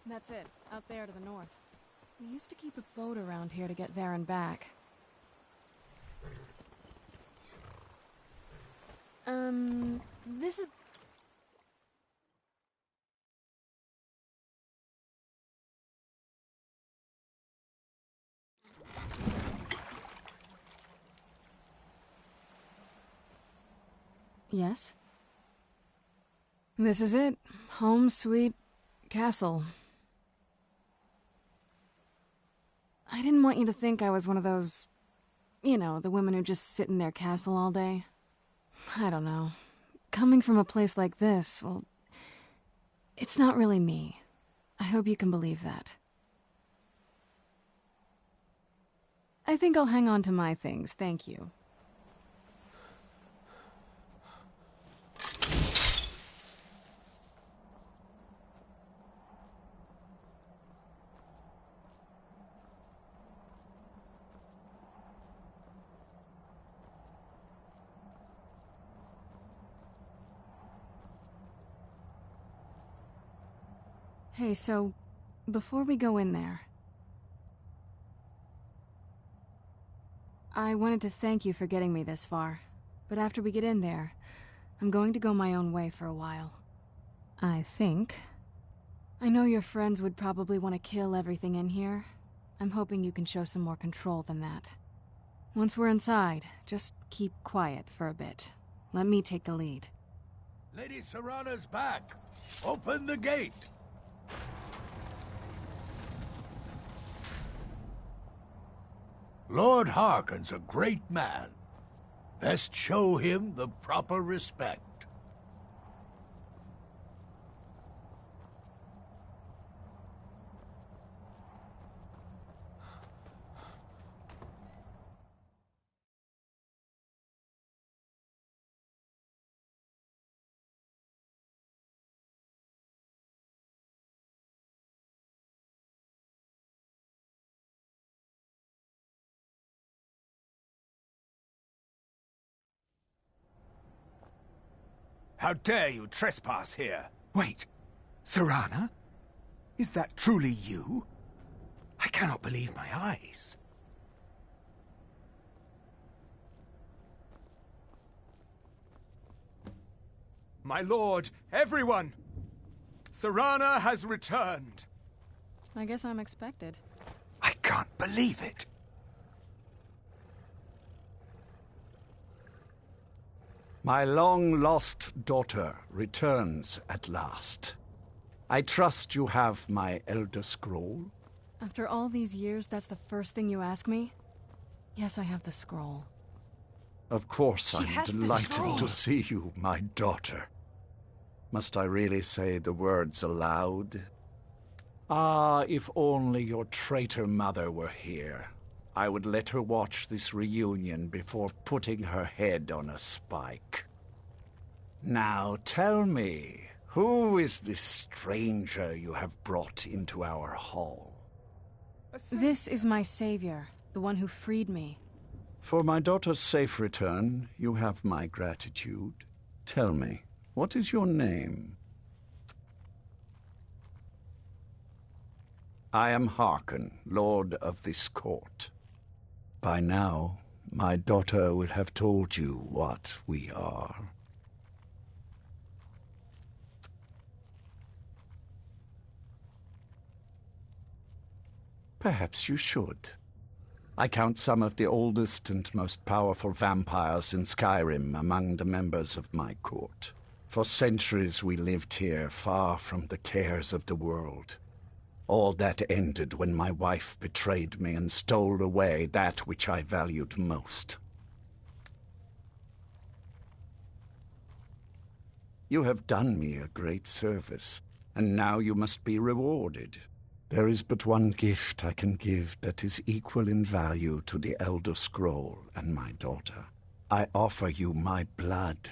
That's it, out there to the north. We used to keep a boat around here to get there and back. This is... Yes? This is it. Home, sweet castle. I didn't want you to think I was one of those... You know, the women who just sit in their castle all day. I don't know. Coming from a place like this, well... It's not really me. I hope you can believe that. I think I'll hang on to my things, thank you. Hey, so, before we go in there... I wanted to thank you for getting me this far, but after we get in there, I'm going to go my own way for a while. I think. I know your friends would probably want to kill everything in here. I'm hoping you can show some more control than that. Once we're inside, just keep quiet for a bit. Let me take the lead. Lady Serana's back! Open the gate! Lord Harkon's a great man. Best show him the proper respect. How dare you trespass here? Wait, Serana? Is that truly you? I cannot believe my eyes. My lord, everyone! Serana has returned. I guess I'm expected. I can't believe it. My long-lost daughter returns at last. I trust you have my Elder Scroll? After all these years, that's the first thing you ask me? Yes, I have the scroll. Of course, She I'm has the delighted scroll. to see you, my daughter. Must I really say the words aloud? Ah, if only your traitor mother were here. I would let her watch this reunion before putting her head on a spike. Now tell me, who is this stranger you have brought into our hall? This is my savior, the one who freed me. For my daughter's safe return, you have my gratitude. Tell me, what is your name? I am Harkon, Lord of this court. By now, my daughter will have told you what we are. Perhaps you should. I count some of the oldest and most powerful vampires in Skyrim among the members of my court. For centuries we lived here, far from the cares of the world. All that ended when my wife betrayed me and stole away that which I valued most. You have done me a great service, and now you must be rewarded. There is but one gift I can give that is equal in value to the Elder Scroll and my daughter. I offer you my blood.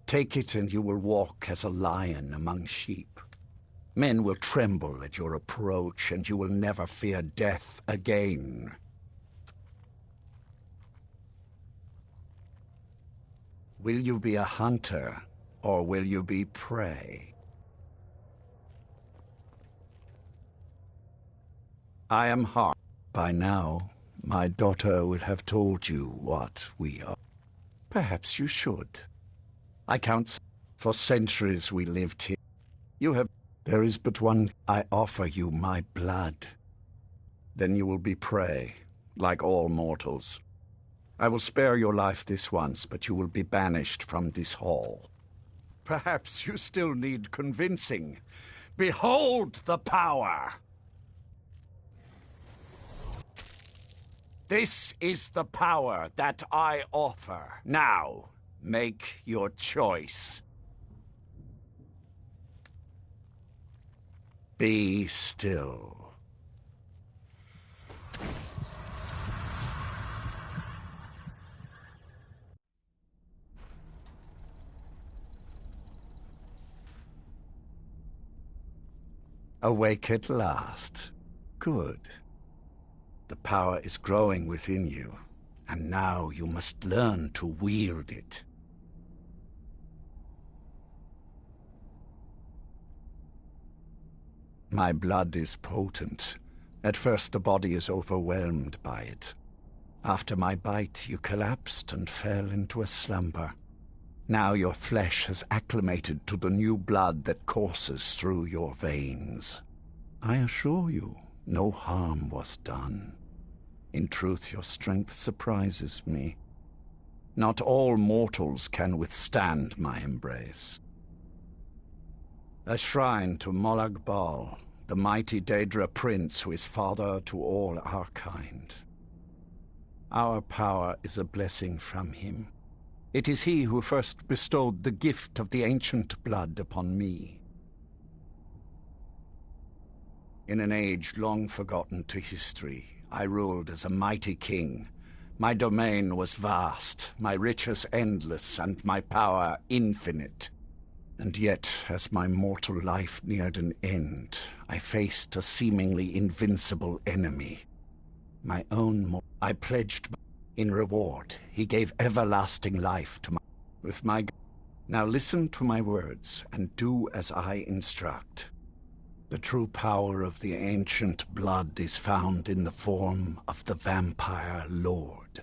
Take it and you will walk as a lion among sheep. Men will tremble at your approach, and you will never fear death again. Will you be a hunter, or will you be prey? I am hard. By now, my daughter will have told you what we are. Perhaps you should. I count. For centuries we lived here. You have... There is but one. I offer you my blood. Then you will be prey, like all mortals. I will spare your life this once, but you will be banished from this hall. Perhaps you still need convincing. Behold the power! This is the power that I offer. Now, make your choice. Be still. Awake at last. Good. The power is growing within you, and now you must learn to wield it. My blood is potent. At first the body is overwhelmed by it. After my bite, you collapsed and fell into a slumber. Now your flesh has acclimated to the new blood that courses through your veins. I assure you, no harm was done. In truth, your strength surprises me. Not all mortals can withstand my embrace. A shrine to Molag Bal, the mighty Daedra prince who is father to all our kind. Our power is a blessing from him. It is he who first bestowed the gift of the ancient blood upon me. In an age long forgotten to history, I ruled as a mighty king. My domain was vast, my riches endless, and my power infinite. And yet, as my mortal life neared an end, I faced a seemingly invincible enemy. My own I pledged. In reward, he gave everlasting life to my... Now listen to my words, and do as I instruct. The true power of the ancient blood is found in the form of the Vampire Lord.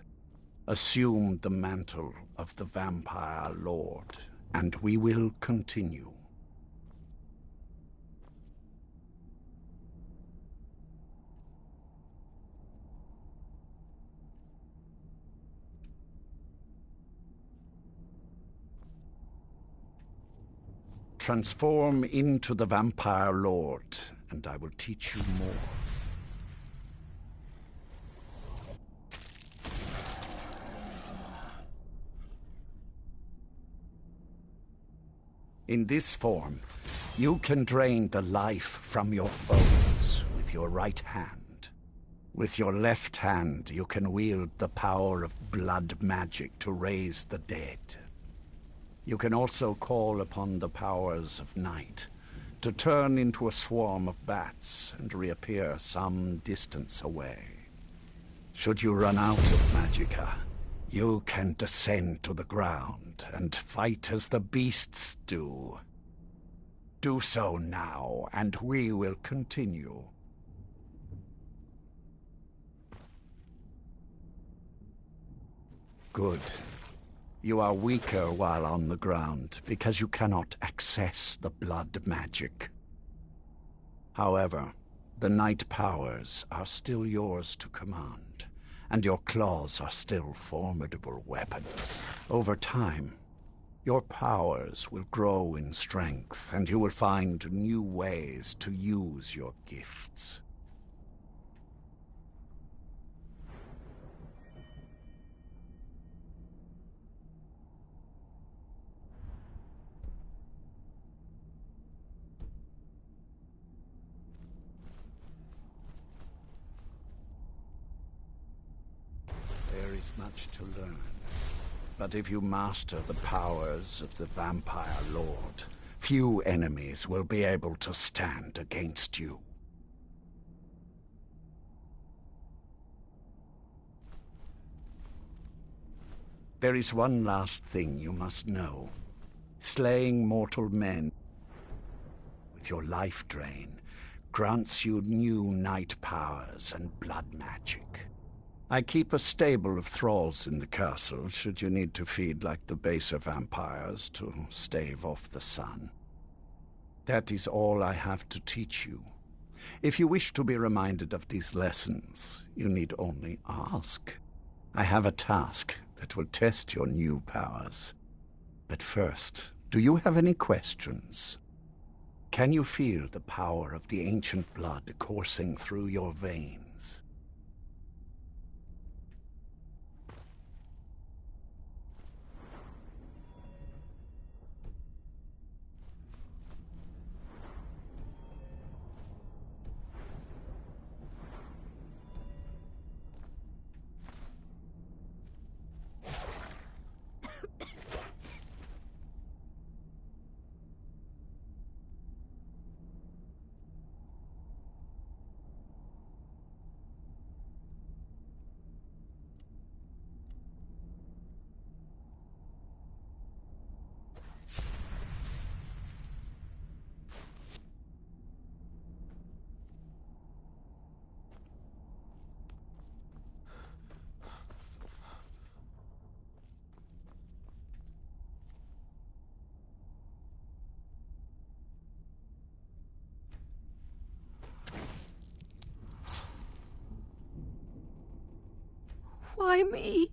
Assume the mantle of the Vampire Lord, and we will continue. Transform into the Vampire Lord, and I will teach you more. In this form, you can drain the life from your foes with your right hand. With your left hand, you can wield the power of blood magic to raise the dead. You can also call upon the powers of night to turn into a swarm of bats and reappear some distance away. Should you run out of magicka, you can descend to the ground and fight as the beasts do. Do so now, and we will continue. Good. You are weaker while on the ground, because you cannot access the blood magic. However, the night powers are still yours to command, and your claws are still formidable weapons. Over time, your powers will grow in strength, and you will find new ways to use your gifts. There is much to learn. But if you master the powers of the Vampire Lord, few enemies will be able to stand against you. There is one last thing you must know. Slaying mortal men with your life drain grants you new night powers and blood magic. I keep a stable of thralls in the castle, should you need to feed like the baser vampires to stave off the sun. That is all I have to teach you. If you wish to be reminded of these lessons, you need only ask. I have a task that will test your new powers. But first, do you have any questions? Can you feel the power of the ancient blood coursing through your veins? Why me?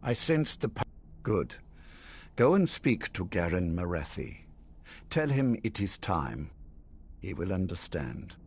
I sense the Good. Go and speak to Garen Marethi. Tell him it is time. He will understand.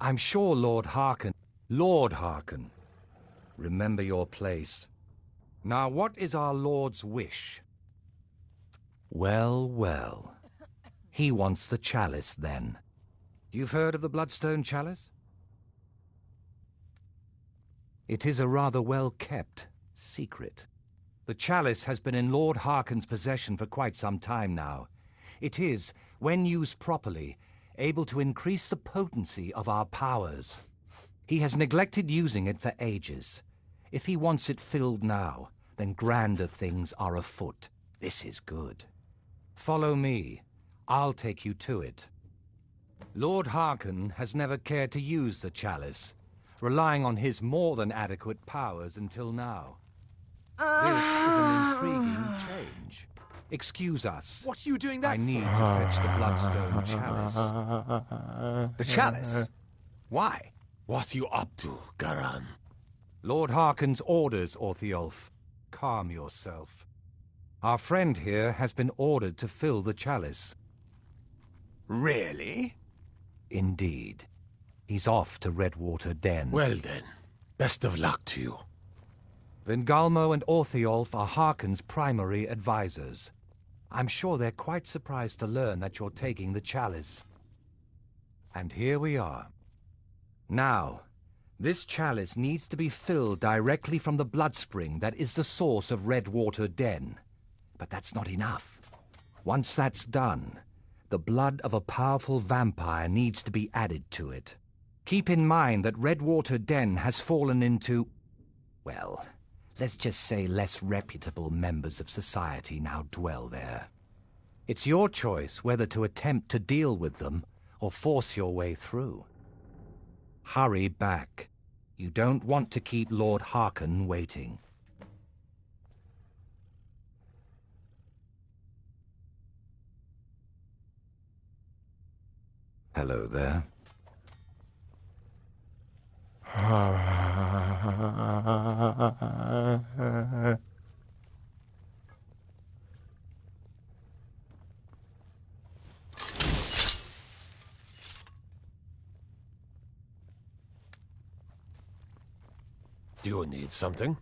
I'm sure Lord Harkon... Lord Harkon, remember your place. Now, what is our Lord's wish? Well, well. He wants the chalice, then. You've heard of the Bloodstone Chalice? It is a rather well-kept secret. The chalice has been in Lord Harkon's possession for quite some time now. It is, when used properly, able to increase the potency of our powers. He has neglected using it for ages. If he wants it filled now, then grander things are afoot. This is good. Follow me. I'll take you to it. Lord Harkon has never cared to use the chalice, relying on his more than adequate powers until now. This is an intriguing change. Excuse us. What are you doing that I need for? to fetch the Bloodstone Chalice. The chalice? Why? What are you up to, Garan? Lord Harkon's orders, Orthiolf. Calm yourself. Our friend here has been ordered to fill the chalice. Really? Indeed. He's off to Redwater Den. Well then, best of luck to you. Vingalmo and Orthiolf are Harkon's primary advisors. I'm sure they're quite surprised to learn that you're taking the chalice. And here we are. Now, this chalice needs to be filled directly from the bloodspring that is the source of Redwater Den. But that's not enough. Once that's done, the blood of a powerful vampire needs to be added to it. Keep in mind that Redwater Den has fallen into, well, let's just say less reputable members of society now dwell there. It's your choice whether to attempt to deal with them or force your way through. Hurry back. You don't want to keep Lord Harkon waiting. Hello there. Do you need something?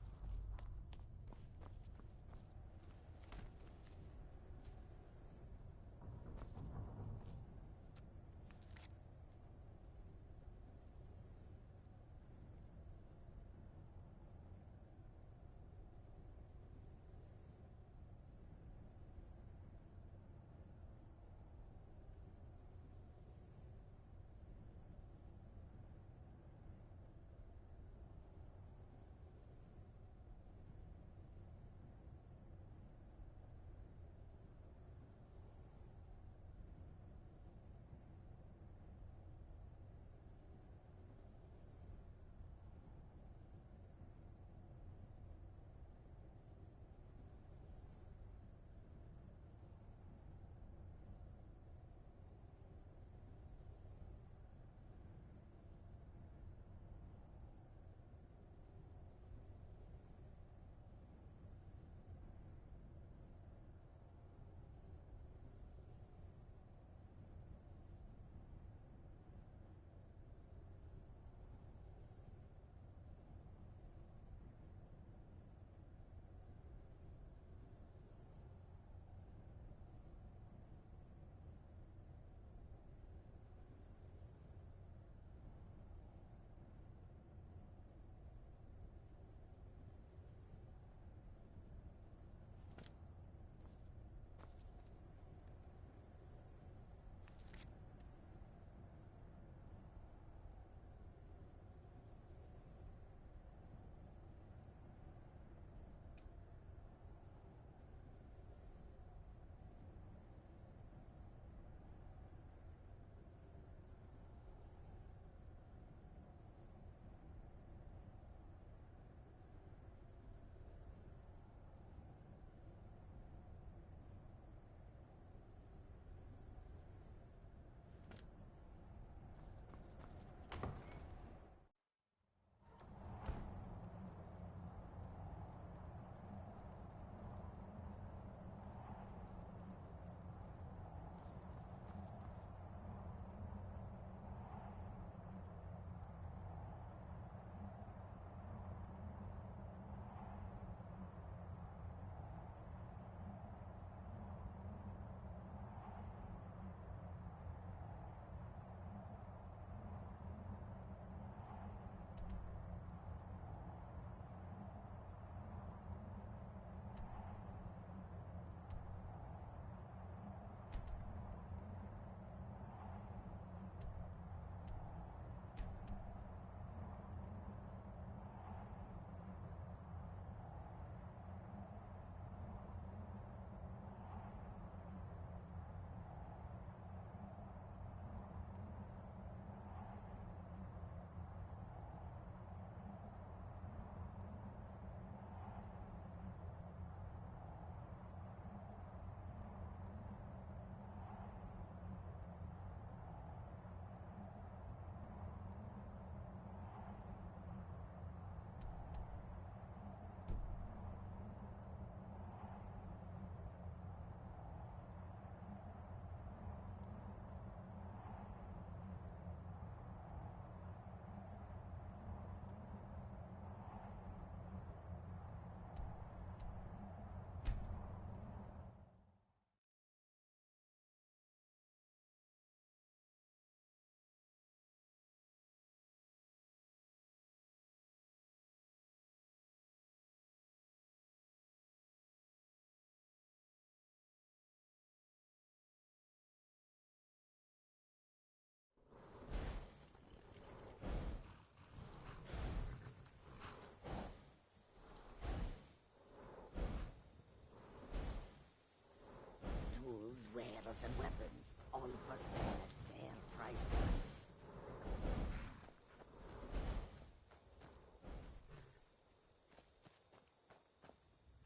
Tools, wares, and weapons, all for sale at fair prices.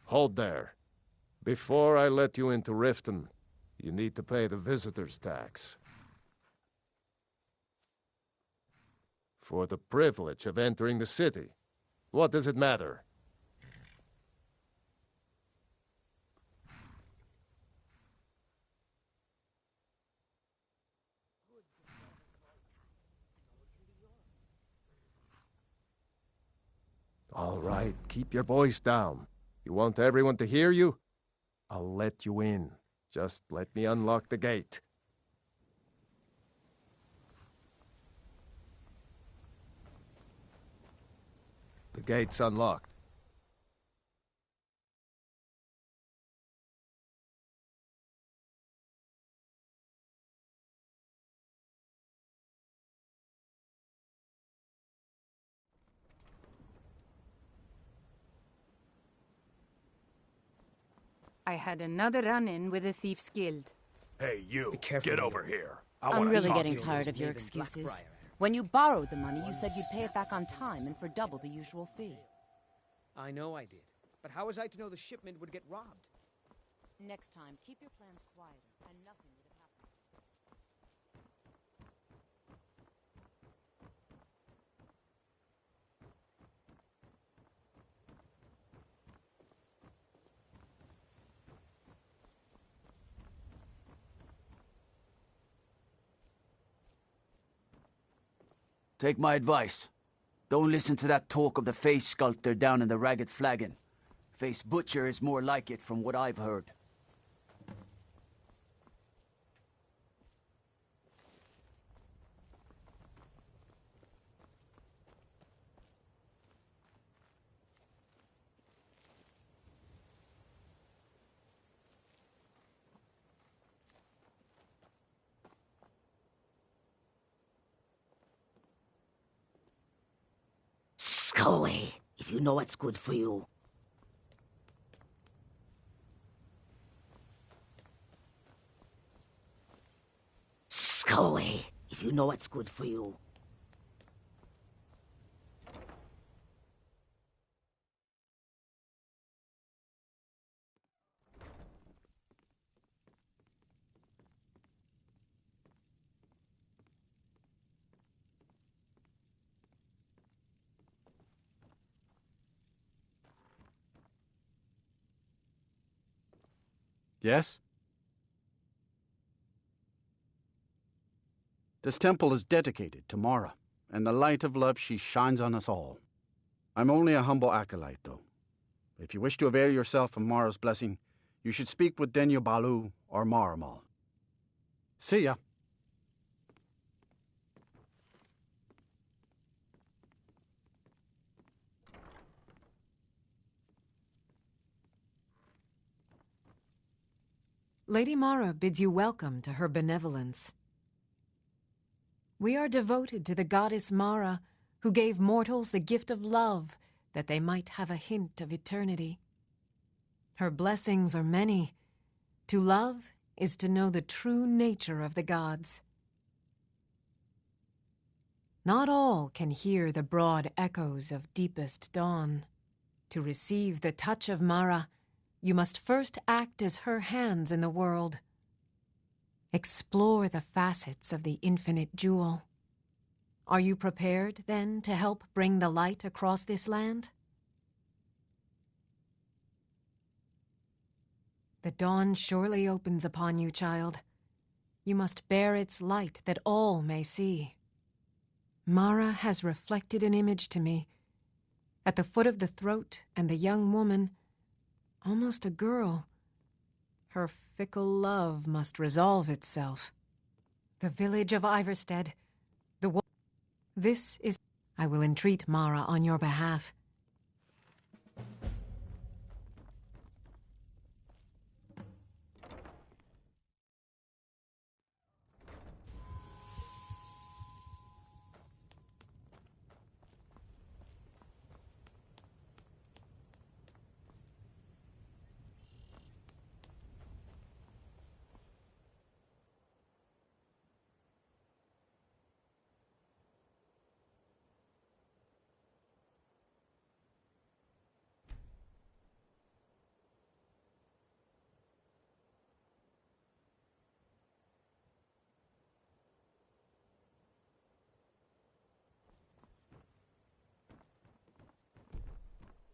Hold there. Before I let you into Riften, you need to pay the visitor's tax. For the privilege of entering the city. What does it matter? All right, keep your voice down. You want everyone to hear you? I'll let you in. Just let me unlock the gate. The gate's unlocked. I had another run-in with the Thieves Guild. Hey, you, careful, get you. over here. I I'm want to really talk getting to you. tired of your Maven excuses. Blackbriar. When you borrowed the money, you said you'd pay it back on time and for double the usual fee. I know I did. But how was I to know the shipment would get robbed? Next time, keep your plans quieter, and nothing would have happened. Take my advice. Don't listen to that talk of the face sculptor down in the Ragged Flagon. Face Butcher is more like it from what I've heard. Go away, if you know what's good for you. Go away, if you know what's good for you. Yes? This temple is dedicated to Mara, and the light of love she shines on us all. I'm only a humble acolyte, though. If you wish to avail yourself of Mara's blessing, you should speak with Denya Balu or Maramal. See ya. Lady Mara bids you welcome to her benevolence. We are devoted to the goddess Mara, who gave mortals the gift of love, that they might have a hint of eternity. Her blessings are many. To love is to know the true nature of the gods. Not all can hear the broad echoes of deepest dawn. To receive the touch of Mara, you must first act as her hands in the world. Explore the facets of the infinite jewel. Are you prepared, then, to help bring the light across this land? The dawn surely opens upon you, child. You must bear its light that all may see. Mara has reflected an image to me. At the foot of the throat and the young woman, almost a girl. Her fickle love must resolve itself. The village of Iverstead. This is... I will entreat Mara on your behalf.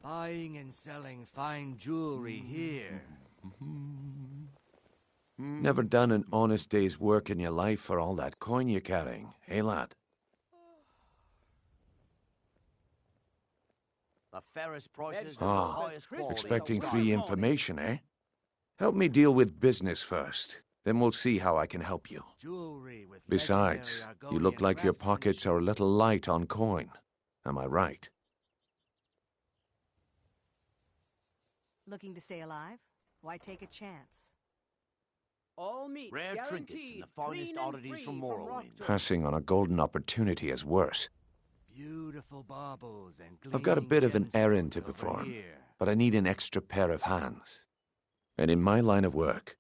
Buying and selling fine jewelry here. Never done an honest day's work in your life for all that coin you're carrying, eh, lad? The fairest prices and the Ah, highest quality. expecting free information, eh? Help me deal with business first. Then we'll see how I can help you. Jewelry with Besides, legendary you look Argonian like your pockets are a little light on coin. Am I right? Looking to stay alive? Why take a chance? All meat Rare trinkets guaranteed, and the finest clean and oddities free from rock Morrowind. joints. Passing on a golden opportunity is worse. Beautiful baubles and I've got a bit of an gleaming errand to gemstones over perform, here. but I need an extra pair of hands. And in my line of work,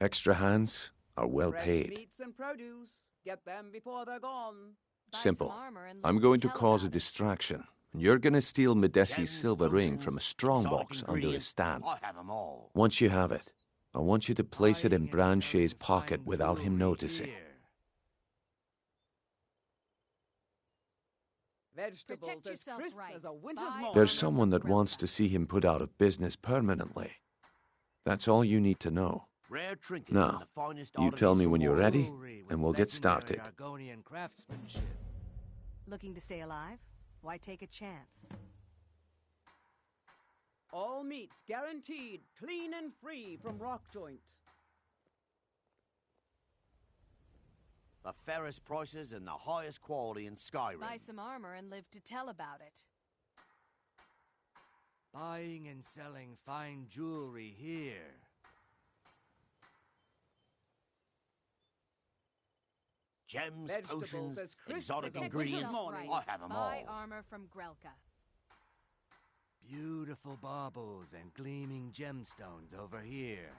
extra hands are well Fresh paid. meats and produce. Get them before they're gone. Simple. I'm going to cause a distraction, and you're going to steal Medesi's silver ring from a strongbox under his stand. I have them all. Once you have it, I want you to place it in Branchet's pocket without him noticing. Vegetables as crisp as a winter's morning. There's someone that wants to see him put out of business permanently. That's all you need to know. Rare trinkets and Now, the finest you oddities tell me from when you're Morrowind. ready, Jewelry with and we'll get legendary started. Argonian craftsmanship. Looking to stay alive? Why take a chance? All meats guaranteed, clean and free from rock joint. The fairest prices and the highest quality in Skyrim. Buy some armor and live to tell about it. Buying and selling fine jewelry here. Gems, Vegetables potions, as crisp exotic as a winter's ingredients. morning. I have them Buy all. armor from Grelka. Beautiful baubles and gleaming gemstones over here.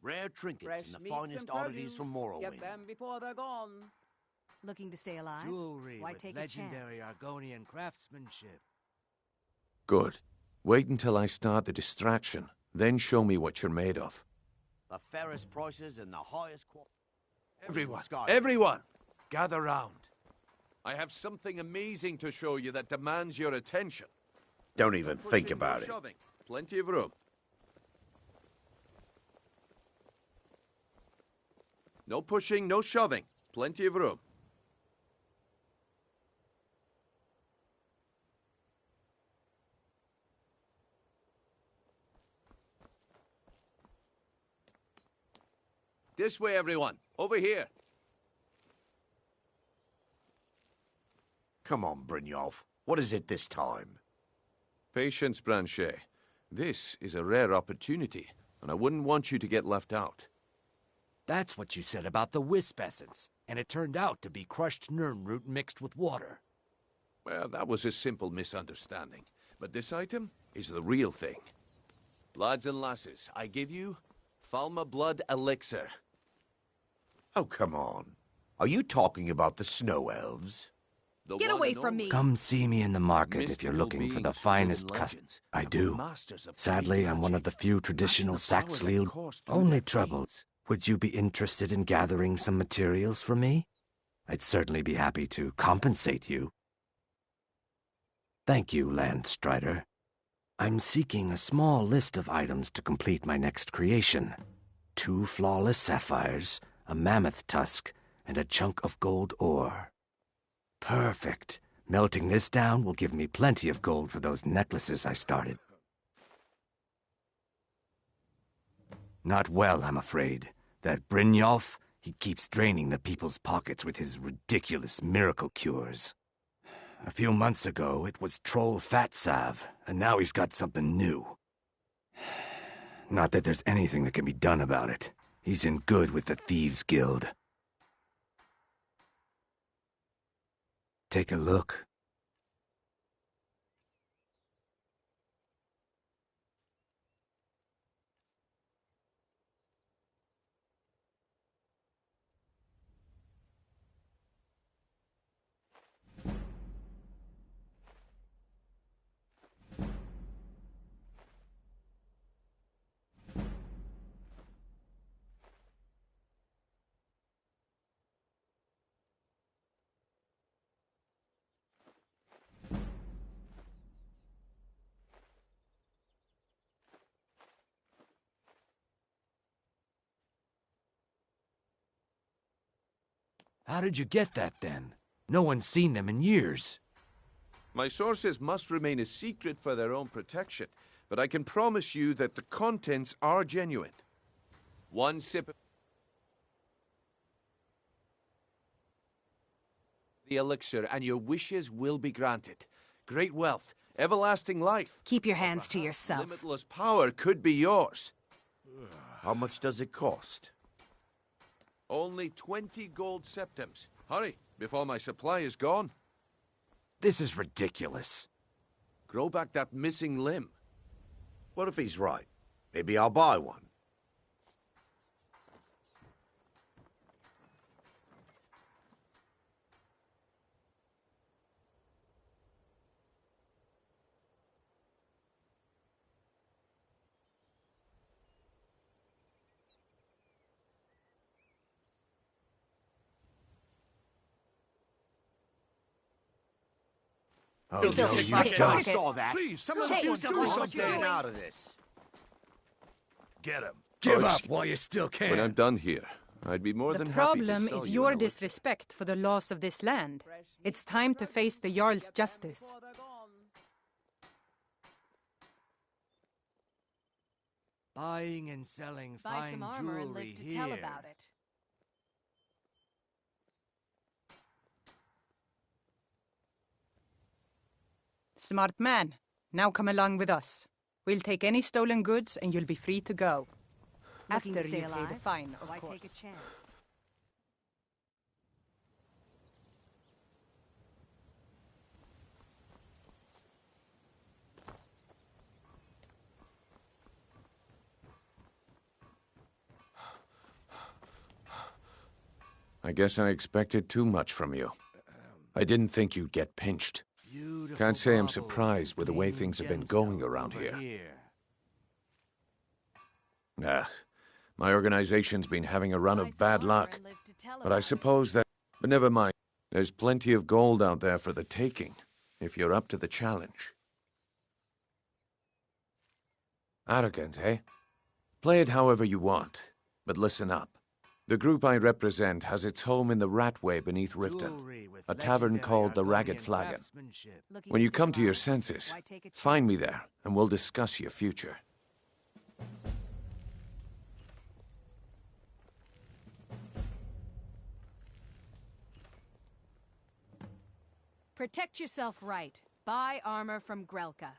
Rare trinkets Fresh and the meats finest and oddities produce. from Morrowind. Get them before they're gone. Looking to stay alive? Jewelry Why with take legendary a chance? Argonian craftsmanship. Good. Wait until I start the distraction, then show me what you're made of. The fairest prices and the highest quality. Everyone, gather round. I have something amazing to show you that demands your attention. Don't even No think pushing, about no it. shoving. Plenty of room. No pushing, no shoving. Plenty of room. This way, everyone. Over here. Come on, Brynjolf. What is it this time? Patience, Branchet. This is a rare opportunity, and I wouldn't want you to get left out. That's what you said about the wisp essence, and it turned out to be crushed nirnroot mixed with water. Well, that was a simple misunderstanding. But this item is the real thing. Lads and lasses, I give you Falma Blood Elixir. Oh, come on. Are you talking about the snow elves? Get away from me! Come see me in the market if you're Mystical looking for the beings finest within custom. legends, I and do. masters of Sadly, great I'm one of the magic. few traditional Master the powers that Saxhleel. course through Only their trouble. veins. Would you be interested in gathering some materials for me? I'd certainly be happy to compensate you. Thank you, Landstrider. I'm seeking a small list of items to complete my next creation. 2 flawless sapphires, a mammoth tusk, and a chunk of gold ore. Perfect. Melting this down will give me plenty of gold for those necklaces I started. Not well, I'm afraid. That Brynjolf, he keeps draining the people's pockets with his ridiculous miracle cures. A few months ago, it was Troll Fat Salve, and now he's got something new. Not that there's anything that can be done about it. He's in good with the Thieves' Guild. Take a look. How did you get that, then? No one's seen them in years. My sources must remain a secret for their own protection, but I can promise you that the contents are genuine. One sip of the elixir, and your wishes will be granted. Great wealth, everlasting life. Keep your hands to yourself. Limitless power could be yours. How much does it cost? Only 20 gold septims. Hurry, before my supply is gone. This is ridiculous. Grow back that missing limb. What if he's right? Maybe I'll buy one. Oh, no, you don't. I saw that. Please, someone do do something. something out of this. Get him. Give up while you still can. When I'm done here, I'd be more The than happy to problem sell is you your an elixir. disrespect for the laws of this land. It's time to face the Jarl's justice. Buying and selling Buy fine some armor and jewelry live to here. tell about it. Smart man. Now come along with us. We'll take any stolen goods and you'll be free to go. Looking After to stay you pay the alive? fine, of Why course. take a chance? I guess I expected too much from you. I didn't think you'd get pinched. Can't say I'm surprised with the way things have been going around here. Nah, my organization's been having a run of bad luck. But I suppose that... But never mind. There's plenty of gold out there for the taking, if you're up to the challenge. Arrogant, eh? Play it however you want, but listen up. The group I represent has its home in the Ratway beneath Riften, a tavern called the Ragged Flagon. When you come to your senses, find me there, and we'll discuss your future. Protect yourself right. Buy armor from Grelka.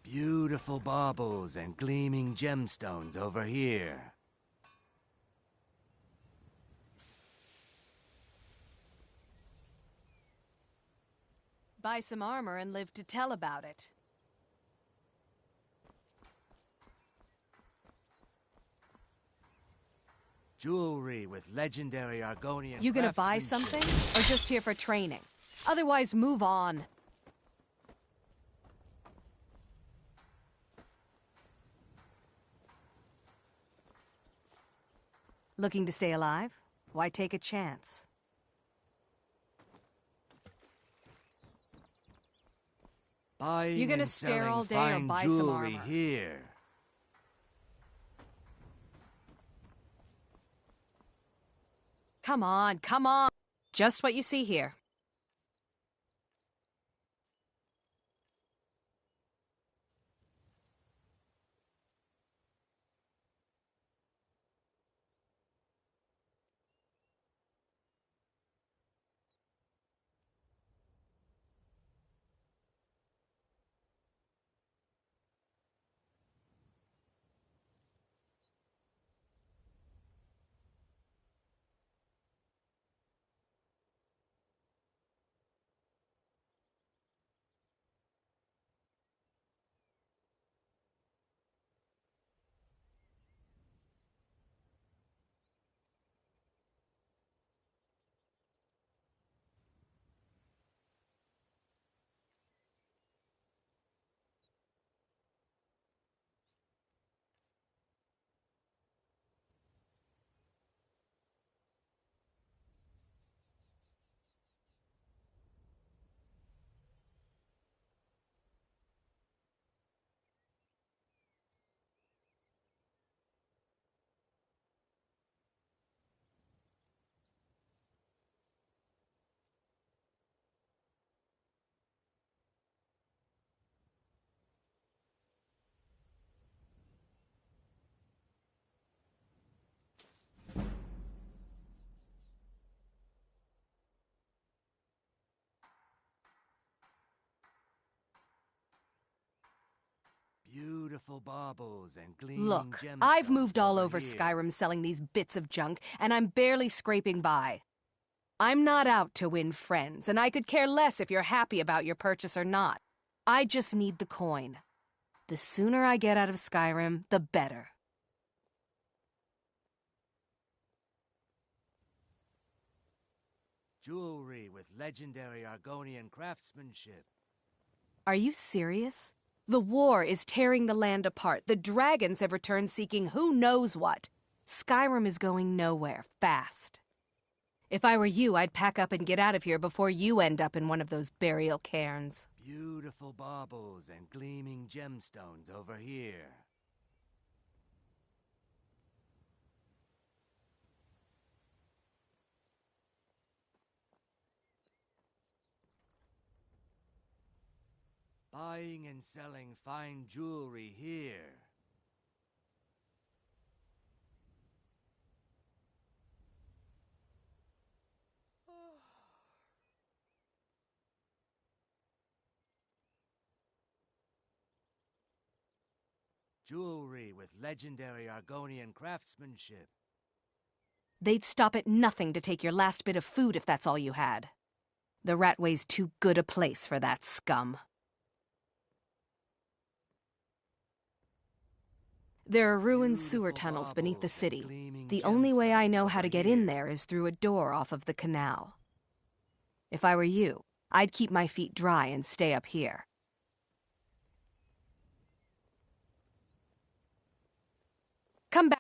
Beautiful baubles and gleaming gemstones over here. Buy some armor and live to tell about it. Jewelry with legendary Argonian You gonna buy craftsmanship. something? Or just here for training? Otherwise, move on. Looking to stay alive? Why take a chance? Buying You gonna and stare selling all day or fine buy some jewelry armor? here. Come on, come on! Just what you see here. Beautiful baubles and gleaming Look, gemstones I've moved all over here. Skyrim selling these bits of junk, and I'm barely scraping by. I'm not out to win friends, and I could care less if you're happy about your purchase or not. I just need the coin. The sooner I get out of Skyrim, the better. Jewelry with legendary Argonian craftsmanship. Are you serious? The war is tearing the land apart. The dragons have returned seeking who knows what. Skyrim is going nowhere, fast. If I were you, I'd pack up and get out of here before you end up in one of those burial cairns. Beautiful baubles and gleaming gemstones over here. Buying and selling fine jewelry here. Jewelry with legendary Argonian craftsmanship. They'd stop at nothing to take your last bit of food if that's all you had. The Ratway's too good a place for that scum. There are ruined sewer tunnels beneath the city. The only way I know how to get in there is through a door off of the canal. If I were you, I'd keep my feet dry and stay up here. Come back.